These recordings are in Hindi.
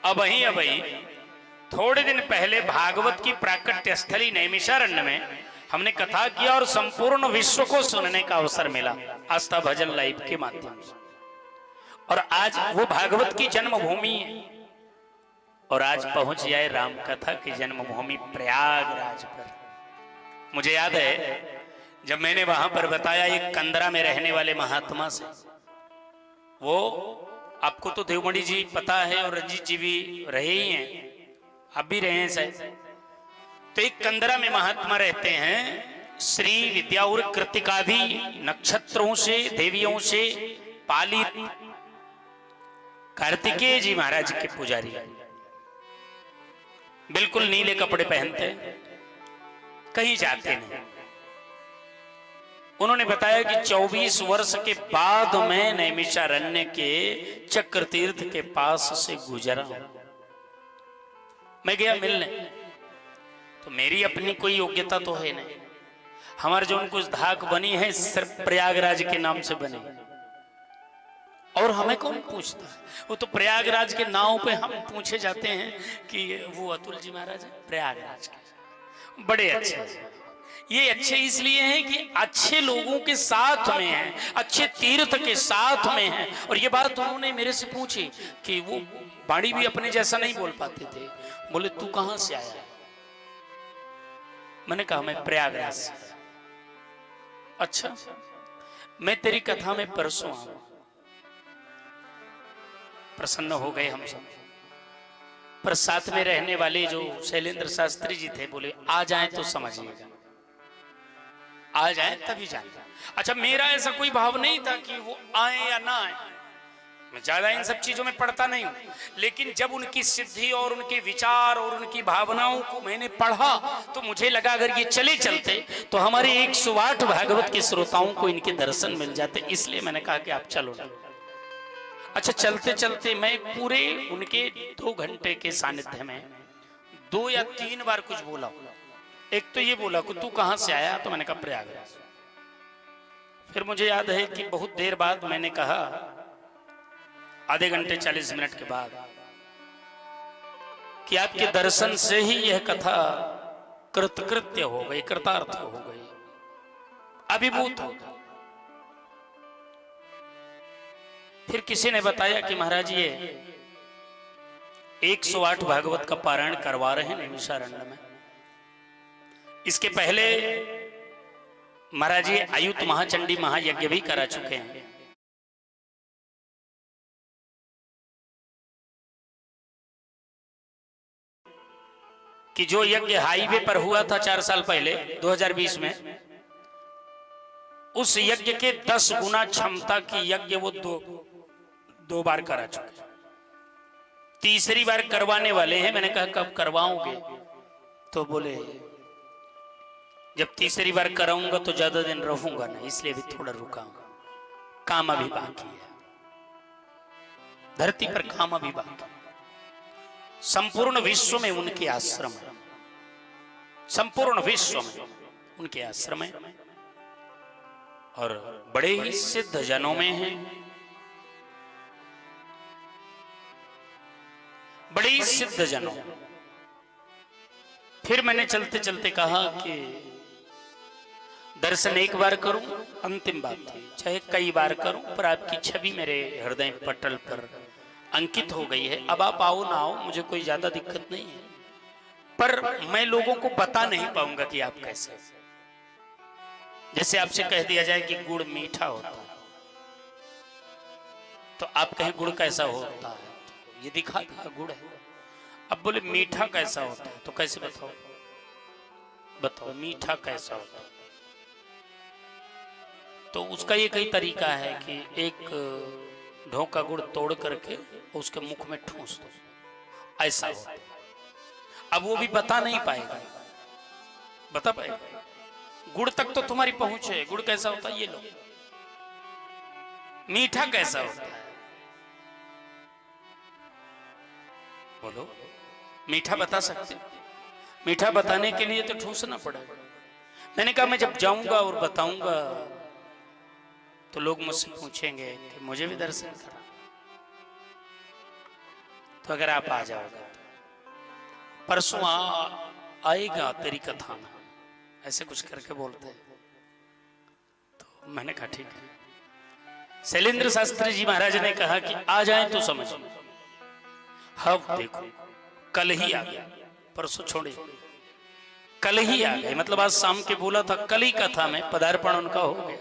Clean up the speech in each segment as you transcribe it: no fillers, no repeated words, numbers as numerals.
अबही थोड़े दिन पहले भागवत की प्राकट्य स्थली नैमिषारण्य में हमने कथा किया और संपूर्ण विश्व को सुनने का अवसर मिला आस्था भजन लाइव के माध्यम से। और आज वो भागवत की जन्मभूमि है और आज पहुंच जाए राम कथा की जन्मभूमि प्रयागराज पर। मुझे याद है जब मैंने वहां पर बताया एक कंदरा में रहने वाले महात्मा से, वो आपको तो देवमणि जी पता है और रंजीत जी भी रहे ही हैं, आप भी रहे हैं शायद। तो एक कंदरा में महात्मा रहते हैं, श्री विद्या और कृतिकादि नक्षत्रों से देवियों से पालित कार्तिकेय जी महाराज के पुजारी, बिल्कुल नीले कपड़े पहनते, कहीं जाते नहीं। उन्होंने बताया कि 24 वर्ष के बाद मैं नैमिषारण्य के चक्र तीर्थ के पास से गुजरा। मैं गया मिलने, तो मेरी अपनी कोई योग्यता तो है नहीं। हमारे जो कुछ धाक बनी है सिर्फ प्रयागराज के नाम से बनी, और हमें कौन पूछता है? वो तो प्रयागराज के नाव पे हम पूछे जाते हैं कि वो अतुल जी महाराज प्रयागराज के बड़े अच्छे। ये अच्छे इसलिए हैं कि अच्छे लोगों के साथ में हैं, अच्छे तीर्थ के साथ में हैं। और ये बात उन्होंने मेरे से पूछी कि वो बाड़ी भी अपने जैसा नहीं बोल पाते थे। बोले तू कहां से आया? मैंने कहा मैं प्रयागराज से। अच्छा, मैं तेरी कथा में परसों आऊं। प्रसन्न हो गए हम सब। पर साथ में रहने वाले जो शैलेंद्र शास्त्री जी थे बोले आ जाएं तो समझिएगा, आ जाएं तभी जाएंगे। अच्छा, मेरा ऐसा कोई भाव नहीं था कि वो आए या ना आए, मैं ज्यादा इन सब चीजों में पढ़ता नहीं हूं। लेकिन जब उनकी सिद्धि और उनके विचार और उनकी भावनाओं को मैंने पढ़ा तो मुझे लगा अगर ये चले चलते तो हमारे 108 भागवत के श्रोताओं को इनके दर्शन मिल जाते। इसलिए मैंने कहा कि आप चलो ना। अच्छा, चलते चलते मैं पूरे उनके 2 घंटे के सानिध्य में 2 या 3 बार कुछ बोला। एक तो ये बोला कि तू कहां से आया? तो मैंने कहा प्रयागराज। फिर मुझे याद है कि बहुत देर बाद मैंने कहा, आधे घंटे 40 मिनट के बाद, कि आपके दर्शन से ही यह कथा कृतकृत्य हो गई, कृतार्थ हो गई, अभिभूत हो गई। फिर किसी ने बताया कि महाराज ये 108 भागवत का पारायण करवा रहे हैं नैमिषारण्य में। इसके पहले महाराज ये आयुत महाचंडी महायज्ञ भी करा चुके हैं। कि जो यज्ञ हाईवे पर हुआ था 4 साल पहले 2020 में, उस यज्ञ के 10 गुना क्षमता की यज्ञ वो दो बार करा चुके। तीसरी बार करवाने वाले हैं। मैंने कहा कब करवाओगे? तो बोले जब तीसरी बार कराऊंगा तो ज्यादा दिन रहूंगा ना, इसलिए भी थोड़ा रुकाऊंगा, काम अभी बाकी है, धरती पर काम अभी बाकी। संपूर्ण विश्व में उनके आश्रम है, संपूर्ण विश्व में उनके आश्रम है, और बड़े ही सिद्ध जनों में हैं, बड़े ही सिद्ध जनों। फिर मैंने चलते चलते कहा कि दर्शन एक बार करूं, अंतिम बात थी, चाहे कई बार करूं, पर आपकी छवि मेरे हृदय पटल पर अंकित हो गई है। अब आप आओ ना आओ, मुझे कोई ज्यादा दिक्कत नहीं है, पर मैं लोगों को बता नहीं पाऊंगा कि आप कैसे। जैसे आपसे कह दिया जाए कि गुड़ मीठा होता है, तो आप कहें गुड़ कैसा होता है, ये दिखा दिया गुड़ है। अब बोले मीठा कैसा होता है, तो कैसे बताओ? बताओ मीठा कैसा होता है? तो उसका ये कई तरीका है कि एक ढोका गुड़ तोड़ करके उसके मुख में ठूंस दो, ऐसा होता है। अब वो भी बता नहीं पाएगा, बता पाएगा? गुड़ तक तो तुम्हारी पहुंच है, गुड़ कैसा होता है ये लो। मीठा कैसा होता है बोलो? मीठा बता सकते? मीठा बताने के लिए तो ठूसना पड़ेगा। मैंने कहा मैं जब जाऊंगा और बताऊंगा तो लोग मुझसे पूछेंगे कि मुझे भी दर्शन करा। तो अगर आप आ जाओगे परसों आएगा तेरी कथा में, ऐसे कुछ करके बोलते हैं। तो मैंने कहा ठीक है। शैलेंद्र शास्त्री जी महाराज ने कहा कि आ जाए तो समझ। अब देखो कल ही आ गया, परसों छोड़े, कल ही आ गए, मतलब आज शाम के बोला था, कल ही कथा में पदार्पण उनका हो गया।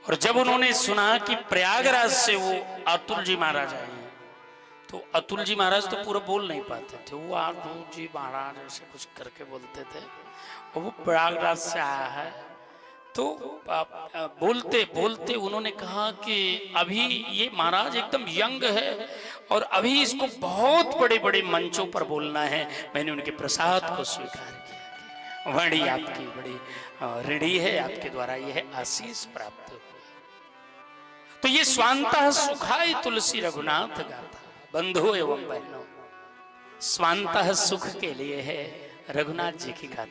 और जब उन्होंने सुना कि प्रयागराज से वो अतुल जी महाराज आए हैं, तो अतुल जी महाराज तो पूरा बोल नहीं पाते थे, वो अतुल जी महाराज ऐसे कुछ करके बोलते थे, और वो प्रयागराज से आया है। तो बोलते बोलते उन्होंने कहा कि अभी ये महाराज एकदम यंग है और अभी इसको बहुत बड़े बड़े मंचों पर बोलना है। मैंने उनके प्रसाद को स्वीकार किया, वाणी आपकी बड़ी ऋणी है, आपके द्वारा यह आशीष प्राप्त हुआ। तो ये स्वांतः सुखाय तुलसी रघुनाथ गाथा, बंधु एवं बहनों, स्वांतः सुख के लिए है रघुनाथ जी की गाथा।